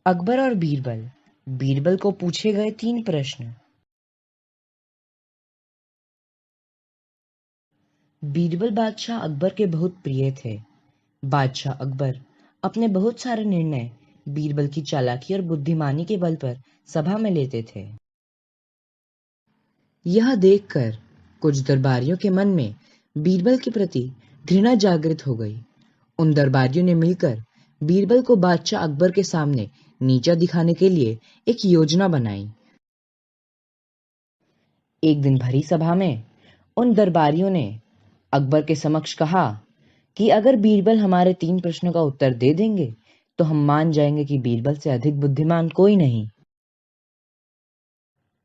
अकबर और बीरबल। बीरबल को पूछे गए 3 प्रश्न। बीरबल बादशाह अकबर के बहुत प्रिय थे। बादशाह अकबर अपने बहुत सारे निर्णय बीरबल की चालाकी और बुद्धिमानी के बल पर सभा में लेते थे। यह देखकर कुछ दरबारियों के मन में बीरबल के प्रति घृणा जागृत हो गई। उन दरबारियों ने मिलकर बीरबल को बादशाह अकबर के सामने नीचा दिखाने के लिए एक योजना बनाई। एक दिन भरी सभा में उन दरबारियों ने अकबर के समक्ष कहा कि अगर बीरबल हमारे 3 प्रश्नों का उत्तर दे देंगे तो हम मान जाएंगे कि बीरबल से अधिक बुद्धिमान कोई नहीं।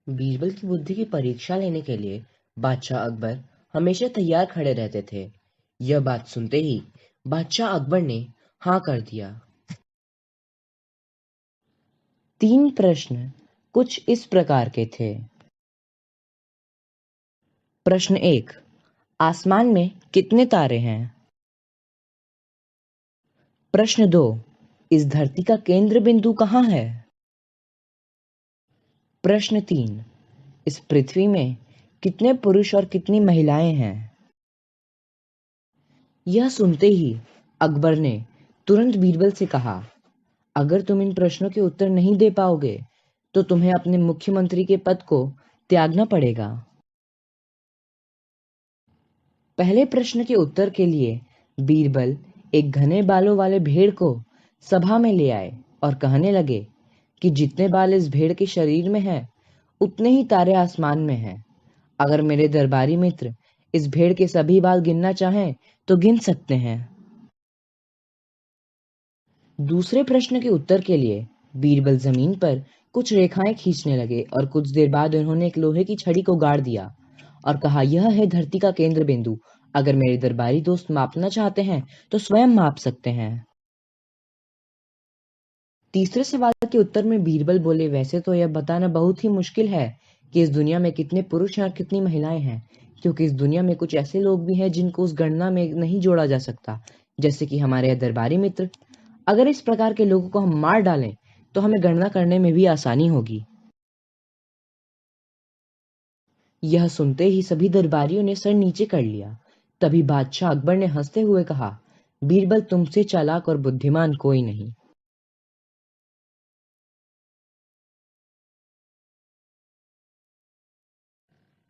बीरबल की बुद्धि की परीक्षा लेने के लिए बादशाह अकबर हमेशा तैयार खड़े रहते थे। यह बात सुनते ही बादशाह अकबर ने हाँ कर दिया। 3 प्रश्न कुछ इस प्रकार के थे। प्रश्न 1, आसमान में कितने तारे हैं? प्रश्न 2, इस धरती का केंद्र बिंदु कहाँ है? प्रश्न 3, इस पृथ्वी में कितने पुरुष और कितनी महिलाएं हैं? यह सुनते ही अकबर ने तुरंत बीरबल से कहा, अगर तुम इन प्रश्नों के उत्तर नहीं दे पाओगे तो तुम्हें अपने मुख्यमंत्री के पद को त्यागना पड़ेगा। पहले प्रश्न के उत्तर के लिए बीरबल एक घने बालों वाले भेड़ को सभा में ले आए और कहने लगे कि जितने बाल इस भेड़ के शरीर में हैं, उतने ही तारे आसमान में हैं। अगर मेरे दरबारी मित्र इस भेड़ के सभी बाल गिनना चाहें तो गिन सकते हैं। दूसरे प्रश्न के उत्तर के लिए बीरबल जमीन पर कुछ रेखाएं खींचने लगे और कुछ देर बाद उन्होंने एक लोहे की छड़ी को गाड़ दिया और कहा, यह है धरती का केंद्र बिंदु। अगर मेरे दरबारी दोस्त मापना चाहते हैं तो स्वयं माप सकते हैं। तीसरे सवाल के उत्तर में बीरबल बोले, वैसे तो यह बताना बहुत ही मुश्किल है कि इस दुनिया में कितने पुरुष हैं और कितनी महिलाएं हैं, क्योंकि इस दुनिया में कुछ ऐसे लोग भी हैं जिनको उस गणना में नहीं जोड़ा जा सकता, जैसे कि हमारे यह दरबारी मित्र। अगर इस प्रकार के लोगों को हम मार डालें तो हमें गणना करने में भी आसानी होगी। यह सुनते ही सभी दरबारियों ने सर नीचे कर लिया। तभी बादशाह अकबर ने हंसते हुए कहा, बीरबल तुमसे चालाक और बुद्धिमान कोई नहीं।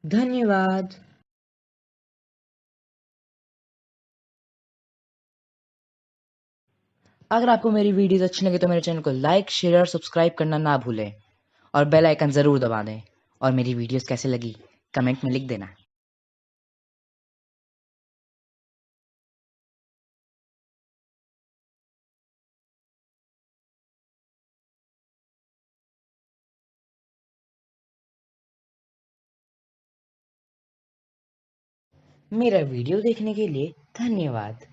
धन्यवाद। अगर आपको मेरी वीडियोस अच्छी लगे तो मेरे चैनल को लाइक, शेयर और सब्सक्राइब करना ना भूलें और बेल आइकन ज़रूर दबा दें। और मेरी वीडियोस कैसे लगी कमेंट में लिख देना। मेरा वीडियो देखने के लिए धन्यवाद।